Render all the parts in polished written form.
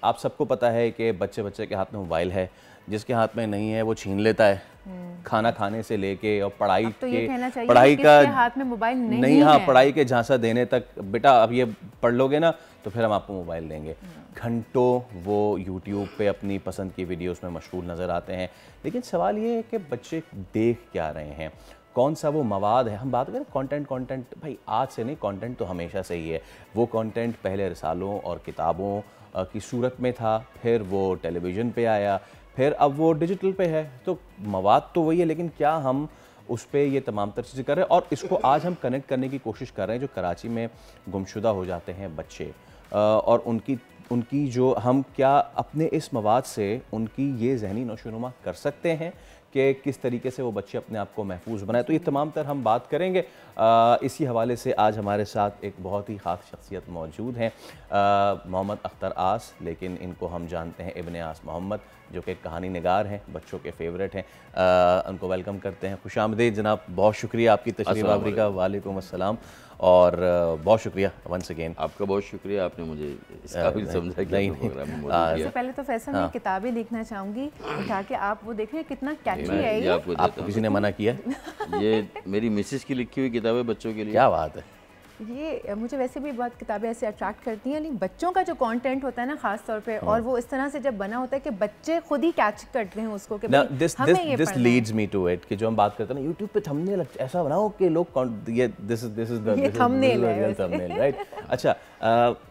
आप सबको पता है कि बच्चे बच्चे के हाथ में मोबाइल है, जिसके हाथ में नहीं है वो छीन लेता है, खाना खाने से लेके और पढ़ाई अब तो के ये कहना चाहिए पढ़ाई कि का किसके हाथ में मोबाइल नहीं हाँ है। पढ़ाई के झांसा देने तक, बेटा अब ये पढ़ लोगे ना तो फिर हम आपको मोबाइल देंगे। घंटों वो यूट्यूब पे अपनी पसंद की वीडियोस में मशगूल नज़र आते हैं। लेकिन सवाल ये है कि बच्चे देख क्या रहे हैं, कौन सा वो मवाद है। हम बात करें कंटेंट भाई आज से नहीं, कंटेंट तो हमेशा से ही है। वो कंटेंट पहले रिसालों और किताबों की सूरत में था, फिर वो टेलीविज़न पे आया, फिर अब वो डिजिटल पे है। तो मवाद तो वही है, लेकिन क्या हम उस पर ये तमाम तर चीज़ें कर रहे हैं। और इसको आज हम कनेक्ट करने की कोशिश कर रहे हैं जो कराची में गुमशुदा हो जाते हैं बच्चे, और उनकी जो हम क्या अपने इस मवाद से उनकी ये जहनी नशोनुमा कर सकते हैं कि किस तरीके से वो बच्चे अपने आप को महफूज बनाए। तो ये तमाम तर हम बात करेंगे। इसी हवाले से आज हमारे साथ एक बहुत ही ख़ास शख्सियत मौजूद हैं, मोहम्मद अख्तर आस, लेकिन इनको हम जानते हैं इब्ने आस मोहम्मद, जो कि कहानी निगार हैं, बच्चों के फेवरेट हैं। उनको वेलकम करते हैं। खुशामदीद जनाब, बहुत शुक्रिया आपकी तशरीफ़ आवरी का। वालेकुम अस्सलाम, और बहुत शुक्रिया वंस अगेन। आपका बहुत शुक्रिया, आपने मुझे इस काबिल समझा कि नहीं, प्रोग्राम में मौजूद सबसे किया। पहले तो फैसल मैं किताबें देखना चाहूंगी उठा के, आप वो देख रहे हैं कितना कैची है ये ये। आपको देता आपको किसी ने मना किया? हूँ। ये मेरी मिसेस की लिखी हुई किताबें बच्चों के लिए। क्या बात है। ये मुझे वैसे भी बहुत किताबें ऐसे अट्रैक्ट करती हैं, लेकिन बच्चों का जो कंटेंट होता है ना खास तौर पे, और वो इस तरह से जब बना होता है कि बच्चे खुद ही कैच करते हैं उसको कि भाई हमें ये दिस पढ़ना लीड्स मी टू इट कि जो हम बात करते हैं ना यूट्यूब पे थंबनेल ऐसा बनाओ कि लोग ये दिस इज द thumbnail है थंबनेल, राइट। अच्छा,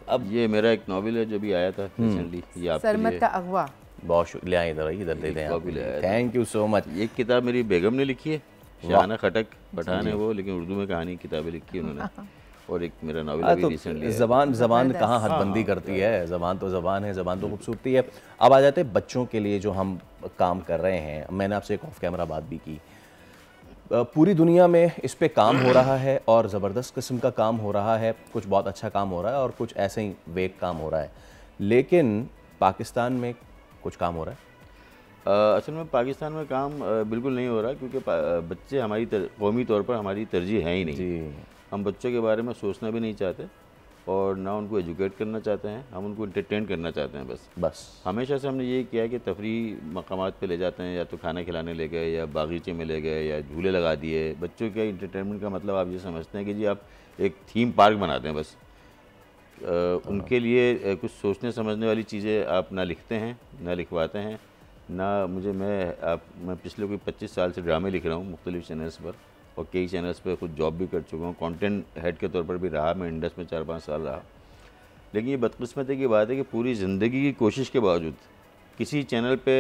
अब ये मेरा एक नॉवेल है जो भी आया था रिसेंटली, ये है। आपके सरमत लिए का अगवा। बहुत शुक्रिया, इधर दे दें आप। Thank you so much. एक किताब मेरी बेगम ने लिखी है, शाहाना खटक पठान है वो, लेकिन उर्दू में कहानी किताबें लिखी है उन्होंने। और एक मेरा नॉवेल अभी तो रिसेंटली ज़बान कहाँ हदबंदी करती है, ज़बान तो ज़बान है, ज़बान तो खूबसूरती है। अब आ जाते हैं बच्चों के लिए जो हम काम कर रहे हैं। मैंने आपसे एक ऑफ कैमरा बात भी की, पूरी दुनिया में इस पे काम हो रहा है और ज़बरदस्त किस्म का काम हो रहा है। कुछ बहुत अच्छा काम हो रहा है और कुछ ऐसे ही वेग काम हो रहा है। लेकिन पाकिस्तान में कुछ काम हो रहा है? असल में पाकिस्तान में काम बिल्कुल नहीं हो रहा, क्योंकि बच्चे हमारी कौमी तौर पर हमारी तरजीह है ही नहीं जी। हम बच्चों के बारे में सोचना भी नहीं चाहते और ना उनको एजुकेट करना चाहते हैं, हम उनको इंटरटेन करना चाहते हैं बस। हमेशा से हमने ये किया है कि तफरी मकामात पे ले जाते हैं, या तो खाना खिलाने ले गए, या बागीचे में ले गए, या झूले लगा दिए। बच्चों के इंटरटेनमेंट का मतलब आप ये समझते हैं कि जी आप एक थीम पार्क बनाते हैं बस। उनके लिए कुछ सोचने समझने वाली चीज़ें आप ना लिखते हैं, ना लिखवाते हैं, ना मैं पिछले कोई 25 साल से ड्रामे लिख रहा हूँ मुख्तलिफ चैनल्स पर, और कई चैनल्स पे खुद जॉब भी कर चुका हूँ, कंटेंट हेड के तौर पर भी रहा, मैं इंडस्ट्री में 4-5 साल रहा। लेकिन ये बदकिस्मती की बात है कि पूरी ज़िंदगी की कोशिश के बावजूद किसी चैनल पे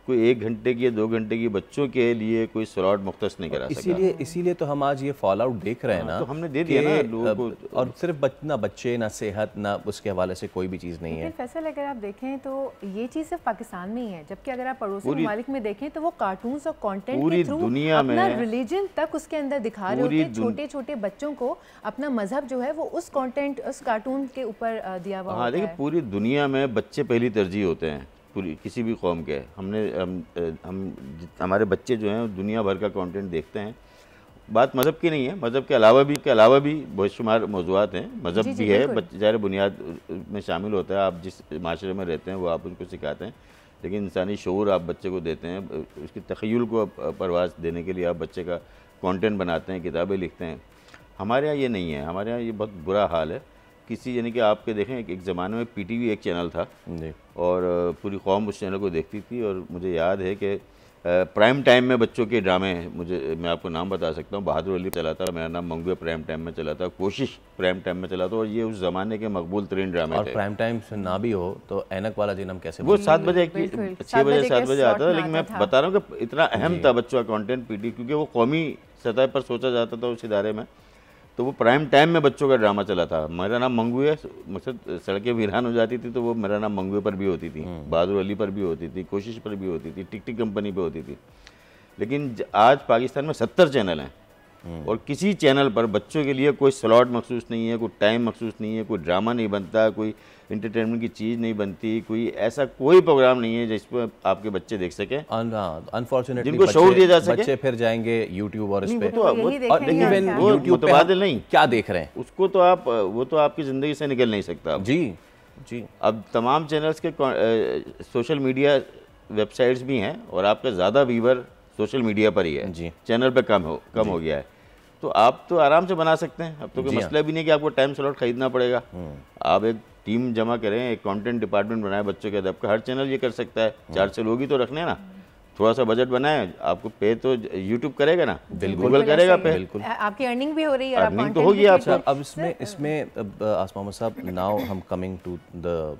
कोई 1 घंटे की या 2 घंटे की बच्चों के लिए कोई स्लॉट मुख्तस नहीं करा सका। इसीलिए तो हम आज ये फॉल आउट देख रहे हैं ना। तो हमने दे दिया ना लोगों को। और सिर्फ ना बच्चे, ना सेहत, ना उसके हवाले से कोई भी चीज़ नहीं है। लेकिन फैसल अगर आप देखें तो ये चीज़ सिर्फ पाकिस्तान में ही है, जबकि अगर आप पड़ोसी ममालिक में देखें तो वो कार्टून्स और कंटेंट पूरी के थ्रू दुनिया अपना में रिलीजन तक उसके अंदर दिखा रहे होते हैं। छोटे छोटे बच्चों को अपना मजहब जो है वो उस कंटेंट, उस कार्टून के ऊपर दिया हुआ होता है। देखिए पूरी दुनिया में बच्चे पहली तरजीह होते हैं पूरी किसी भी कौम के। हमारे बच्चे जो हैं दुनिया भर का कंटेंट देखते हैं। बात मज़हब की नहीं है, मज़हब के अलावा भी बेशुमार मौज़ूआत हैं। मज़हब भी है, बच्चे ज़ाहिर बुनियाद में शामिल होता है। आप जिस माशरे में रहते हैं वो आप उनको सिखाते हैं, लेकिन इंसानी शऊर आप बच्चे को देते हैं। उसकी तख़य्युल को परवाज़ देने के लिए आप बच्चे का कंटेंट बनाते हैं, किताबें लिखते हैं। हमारे यहाँ ये नहीं है, हमारे यहाँ ये बहुत बुरा हाल है। किसी यानी कि आपके देखें एक ज़माने में PTV एक चैनल था और पूरी कौम उस चैनल को देखती थी। और मुझे याद है कि प्राइम टाइम में बच्चों के ड्रामे, मैं आपको नाम बता सकता हूँ, बहादुर अली चला था, मेरा नाम मंगू प्राइम टाइम में चला था, कोशिश प्राइम टाइम में चला था, और ये उस ज़माने के मकबूल तरीन ड्रामे थे। और प्राइम टाइम से ना भी हो तो ऐनक वाला दिन हम कैसे, वो 7 बजे 6 बजे 7 बजे आता था। लेकिन मैं बता रहा हूँ कि इतना अहम था बच्चों का कॉन्टेंट PTV, क्योंकि वो कौमी सतह पर सोचा जाता था उस इदारे में। तो वो प्राइम टाइम में बच्चों का ड्रामा चला था। मेरा नाम मंगू है, मकसद सड़कें वीरान हो जाती थी तो वो मेरा नाम मंगू पर भी होती थी, बहादुर अली पर भी होती थी, कोशिश पर भी होती थी, टिक टिक कंपनी पे होती थी। लेकिन आज पाकिस्तान में 70 चैनल हैं और किसी चैनल पर बच्चों के लिए कोई स्लॉट मखसूस नहीं है, कोई टाइम मखसूस नहीं है, कोई ड्रामा नहीं बनता, कोई इंटरटेनमेंट की चीज़ नहीं बनती, कोई ऐसा कोई प्रोग्राम नहीं है जिस पर आपके बच्चे देख सकें। अनफॉर्चुनेटली जिनको शऊर दिया जा सके। बच्चे फिर जाएंगे यूट्यूब और इस पे, लेकिन यूट्यूब मुतबादिल नहीं क्या देख रहे हैं उसको तो आप, वो तो आपकी ज़िंदगी से निकल नहीं सकता जी। जी। अब तमाम चैनल्स के सोशल मीडिया वेबसाइट्स भी हैं और आपका ज़्यादा व्यूवर सोशल मीडिया पर ही है जी। चैनल पे कम हो गया है। तो आप तो आराम से बना सकते हैं, अब तो कोई मसला भी नहीं कि आपको टाइम स्लॉट खरीदना पड़ेगा। आप एक टीम जमा करें, एक कंटेंट डिपार्टमेंट बनाए बच्चों के अदब का, हर चैनल ये कर सकता है। 4 से लोग ही तो रखने ना, थोड़ा सा बजट बनाए, आपको पे तो यूट्यूब करेगा ना, गूगल करेगा पे, बिल्कुल आपकी अर्निंग भी हो रही है, अर्निंग तो होगी आपको। अब इसमें आसमा मोहम्मद साहब, नाउ हम कमिंग टू द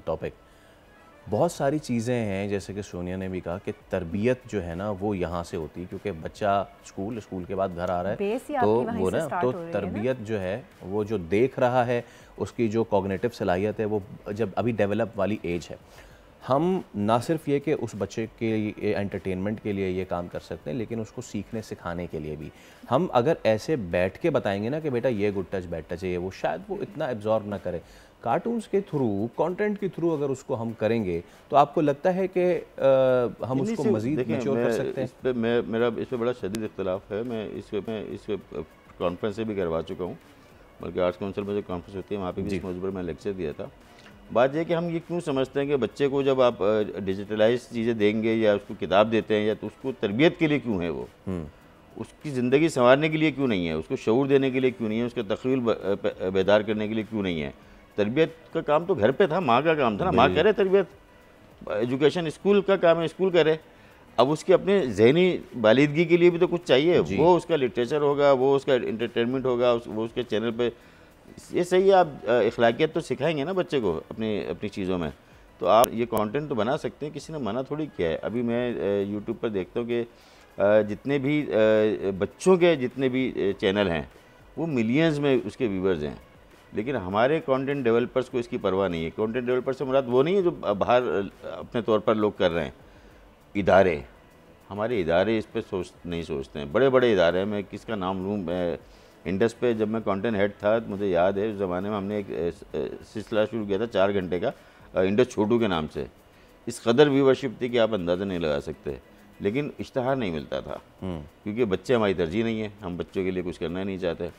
टॉपिक। बहुत सारी चीज़ें हैं, जैसे कि सोनिया ने भी कहा कि तरबियत जो है ना वो यहाँ से होती है, क्योंकि बच्चा स्कूल के बाद घर आ रहा है तो वो ना, तो तरबियत जो है वो जो देख रहा है, उसकी जो कॉग्निटिव सलाहियत है वो जब अभी डेवलप वाली एज है। हम ना सिर्फ ये कि उस बच्चे के एंटरटेनमेंट के लिए ये काम कर सकते हैं, लेकिन उसको सीखने सिखाने के लिए भी। हम अगर ऐसे बैठ के बताएंगे ना कि बेटा ये गुड टच बैड टच है, वो शायद वो इतना एब्जॉर्ब ना करे। कार्टून्स के थ्रू, कंटेंट के थ्रू अगर उसको हम करेंगे तो आपको लगता है कि हम उसको मज़ीद मैच्योर कर सकते हैं? इस पे मेरा इस पे बड़ा शदीद इख्तलाफ है। मैं इस पे कॉन्फ्रेंस से भी करवा चुका हूँ, बल्कि आर्ट्स काउंसिल में जो कॉन्फ्रेंस होती है वहाँ पे भी इस मौजूद पर मैं लेक्चर दिया था। बात यह कि हम ये क्यों समझते हैं कि बच्चे को जब आप डिजिटलाइज चीज़ें देंगे या उसको किताब देते हैं, या तो उसको तरबियत के लिए क्यों है, वो उसकी ज़िंदगी संवारने के लिए क्यों नहीं है, उसको शऊर देने के लिए क्यों नहीं है, उसका तख़य्युल बेदार करने के लिए क्यों नहीं है। तरबियत का काम तो घर पे था, माँ का काम था ना, माँ करे तरबियत। एजुकेशन स्कूल का काम है, स्कूल करे। अब उसके अपने जहनी बालिदगी के लिए भी तो कुछ चाहिए, वो उसका लिटरेचर होगा, वो उसका इंटरटेनमेंट होगा, वो उसके चैनल पे। ये सही है, आप अखलाकियत तो सिखाएंगे ना बच्चे को अपनी चीज़ों में, तो आप ये कंटेंट तो बना सकते हैं, किसी ने मना थोड़ी किया है। अभी मैं यूट्यूब पर देखता हूँ कि जितने भी बच्चों के जितने भी चैनल हैं वो मिलियंस में उसके व्यूवर्स हैं, लेकिन हमारे कंटेंट डेवलपर्स को इसकी परवाह नहीं है। कंटेंट डेवलपर से मुराद वो नहीं है जो बाहर अपने तौर पर लोग कर रहे हैं, इदारे, हमारे इदारे इस पर नहीं सोचते हैं। बड़े बड़े इदारे, मैं किसका नाम लूँ, इंडस पे जब मैं कंटेंट हेड था, मुझे याद है उस ज़माने में हमने एक सिलसिला शुरू किया था 4 घंटे का, इंडस छोटू के नाम से। इस कदर व्यूवरशिप थी कि आप अंदाज़ा नहीं लगा सकते, लेकिन इश्तहार नहीं मिलता था, क्योंकि बच्चे हमारी तरजीह नहीं है, हम बच्चों के लिए कुछ करना नहीं चाहते।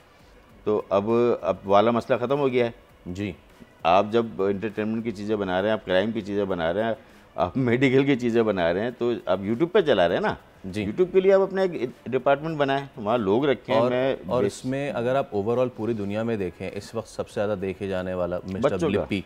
तो अब वाला मसला ख़त्म हो गया है जी। आप जब इंटरटेनमेंट की चीज़ें बना रहे हैं, आप क्राइम की चीज़ें बना रहे हैं, आप मेडिकल की चीज़ें बना रहे हैं, तो आप यूट्यूब पे चला रहे हैं ना जी। यूट्यूब के लिए आप अपना एक डिपार्टमेंट बनाएं, वहाँ लोग रखें। और इसमें अगर आप ओवरऑल पूरी दुनिया में देखें, इस वक्त सबसे ज़्यादा देखे जाने वाला मिस्टर ब्लिपी,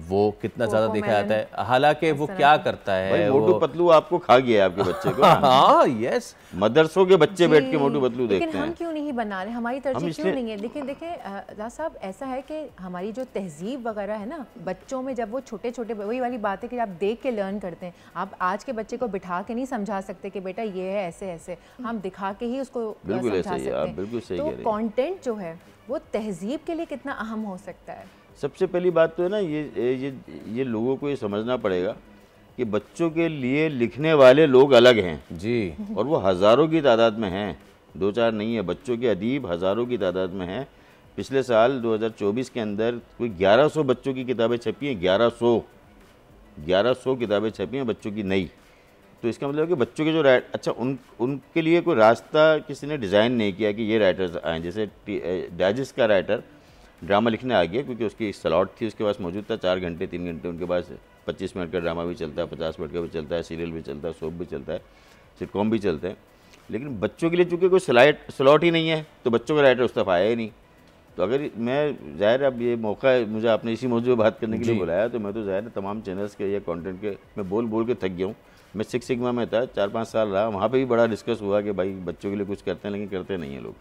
वो कितना ज़्यादा देखा जाता है, हालांकि वो क्या करता है, भाई मोटू पतलू आपको खा गया है आपके बच्चे को। हाँ यस, मदरसों के बच्चे बैठ के मोटू पतलू देखते हैं। लेकिन हम क्यों नहीं बना रहे, हमारी तरजीह क्यों नहीं है? लेकिन देखिए राज साहब, ऐसा है कि हमारी जो तहजीब वगैरह है ना बच्चों में, जब वो छोटे छोटे, वही वाली बात है कि आप देख के लर्न करते हैं। आप आज के बच्चे को बिठा के नहीं समझा सकते कि बेटा ये है ऐसे ऐसे, हम दिखा के ही उसको समझा सकते हैं। तो कंटेंट जो है वो तहजीब के लिए कितना अहम हो सकता है। सबसे पहली बात तो है ना, ये लोगों को ये समझना पड़ेगा कि बच्चों के लिए लिखने वाले लोग अलग हैं जी, और वो हज़ारों की तादाद में हैं, 2-4 नहीं है। बच्चों के अदीब हज़ारों की तादाद में हैं। पिछले साल 2024 के अंदर कोई 1100 बच्चों की किताबें छपी हैं, 1100 किताबें छपी हैं बच्चों की नई। तो इसका मतलब है कि बच्चों के जो अच्छा उनके लिए कोई रास्ता किसी ने डिज़ाइन नहीं किया कि ये राइटर्स आएँ। जैसे डाइजेस्ट का राइटर ड्रामा लिखने आ गया, क्योंकि उसकी स्लॉट थी, उसके पास मौजूद था 4 घंटे 3 घंटे उनके पास। 25 मिनट का ड्रामा भी चलता है, 50 मिनट का भी चलता है, सीरियल भी चलता है, सोप भी चलता है, सिटकॉम भी चलते हैं। लेकिन बच्चों के लिए चूँकि कोई स्लॉट ही नहीं है, तो बच्चों का राइटर उस तरफ आया ही नहीं। तो अगर मैं ज़ाहिर अब ये मौका है, मुझे आपने इसी मौजूद पर बात करने के लिए बुलाया, तो मैं तो ज़ाहिर तमाम चैनल्स के या कंटेंट के मैं बोल के थक गया हूँ। मैं 6 सिग्मा में था, 4-5 साल रहा, वहाँ पे भी बड़ा डिस्कस हुआ कि भाई बच्चों के लिए कुछ करते हैं, लेकिन करते नहीं हैं लोग,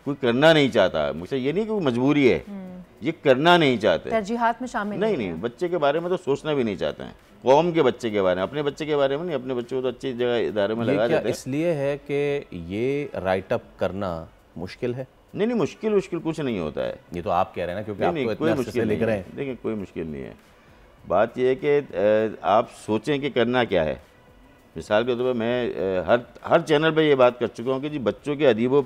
कोई करना नहीं चाहता। मुझे ये नहीं कि मजबूरी है, ये करना नहीं चाहते, तरजीहात में शामिल नहीं, बच्चे के बारे में तो सोचना भी नहीं चाहते हैं, कौम के बच्चे के बारे में, अपने बच्चे के बारे में नहीं, अपने बच्चे को तो अच्छी जगह इदारे में लगा देते हैं। इसलिए है कि ये राइट अप करना मुश्किल है? नहीं, मुश्किल कुछ नहीं होता है। ये तो आप कह रहे हैं ना, क्योंकि आप तो इतने अरसे से लिख रहे हैं। देखिए कोई मुश्किल नहीं है। बात यह है कि आप सोचें कि करना क्या है। मिसाल के तौर पर मैं हर चैनल पर ये बात कर चुका हूँ कि जी बच्चों के अदीबों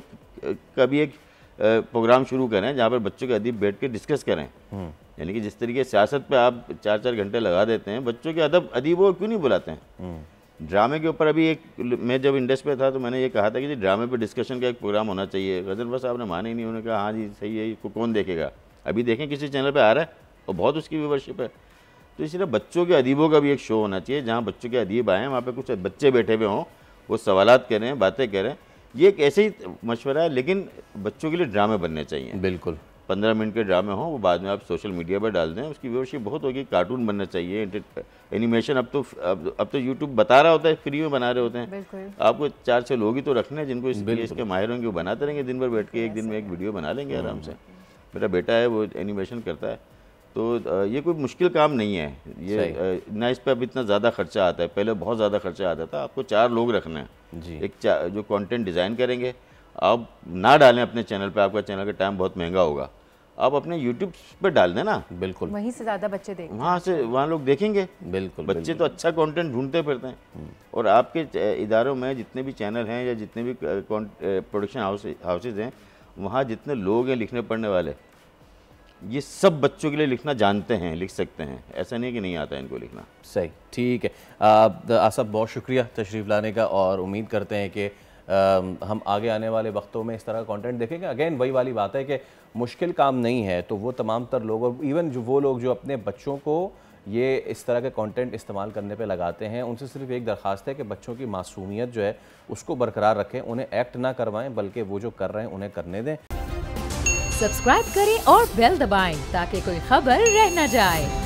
का भी एक प्रोग्राम शुरू करें जहाँ पर बच्चों के अदीब बैठ के डिस्कस करें। यानी कि जिस तरीके सियासत पे आप 4-4 घंटे लगा देते हैं, बच्चों के अदीबों क्यों नहीं बुलाते हैं? ड्रामे के ऊपर अभी मैं जब इंडस पे था तो मैंने ये कहा था कि जी ड्रामे पे डिस्कशन का एक प्रोग्राम होना चाहिए। गजनफर साहब ने माने ही नहीं, उन्होंने कहा हाँ जी सही है, इसको कौन देखेगा? अभी देखें किसी चैनल पे आ रहा है, और बहुत उसकी व्यूवरशिप है। तो इसलिए बच्चों के अदीबों का भी एक शो होना चाहिए, जहाँ बच्चों के अदीब आएँ, वहाँ पे कुछ बच्चे बैठे हुए हों, वो सवालात करें, बातें करें। ये एक ऐसे ही मशवरा है, लेकिन बच्चों के लिए ड्रामे बनने चाहिए। बिल्कुल 15 मिनट के ड्रामे हों, वो बाद में आप सोशल मीडिया पर डाल दें, उसकी व्यूअरशिप बहुत होगी। कार्टून बनना चाहिए, एनिमेशन। अब तो यूट्यूब बता रहा होता है, फ्री में बना रहे होते हैं। आपको 4-6 लोग ही तो रखने हैं जिनको इसके माहिर होंगे, वो बनाते रहेंगे दिन भर बैठ के, एक दिन में एक वीडियो बना लेंगे आराम से। मेरा बेटा है, वो एनिमेशन करता है, तो ये कोई मुश्किल काम नहीं है ये। ना इस पर अब इतना ज़्यादा खर्चा आता है, पहले बहुत ज़्यादा खर्चा आता था। आपको 4 लोग रखना है जी, जो कंटेंट डिज़ाइन करेंगे। आप ना डालें अपने चैनल पे, आपका चैनल का टाइम बहुत महंगा होगा, आप अपने यूट्यूब पे डाल दें ना। बिल्कुल, वहीं से ज़्यादा बच्चे देखेंगे, वहाँ लोग देखेंगे। बिल्कुल, बच्चे तो अच्छा कंटेंट ढूंढते फिरते हैं। और आपके इदारों में जितने भी चैनल हैं या जितने भी प्रोडक्शन हाउसेज हैं, वहाँ जितने लोग हैं लिखने पढ़ने वाले, ये सब बच्चों के लिए लिखना जानते हैं, लिख सकते हैं। ऐसा नहीं कि नहीं आता है इनको लिखना। सही, ठीक है। आसफ, बहुत शुक्रिया तशरीफ़ लाने का, और उम्मीद करते हैं कि हम आगे आने वाले वक्तों में इस तरह का कंटेंट देखेंगे। अगेन वही वाली बात है कि मुश्किल काम नहीं है, तो वो तमाम तर लोग, और इवन जो वो लोग जो अपने बच्चों को ये इस तरह के कंटेंट इस्तेमाल करने पे लगाते हैं, उनसे सिर्फ एक दरख्वास्त है कि बच्चों की मासूमियत जो है उसको बरकरार रखें, उन्हें एक्ट ना करवाएं, बल्कि वो जो कर रहे हैं उन्हें करने दें। सब्सक्राइब करें और बेल दबाएं ताकि कोई खबर रह न जाए।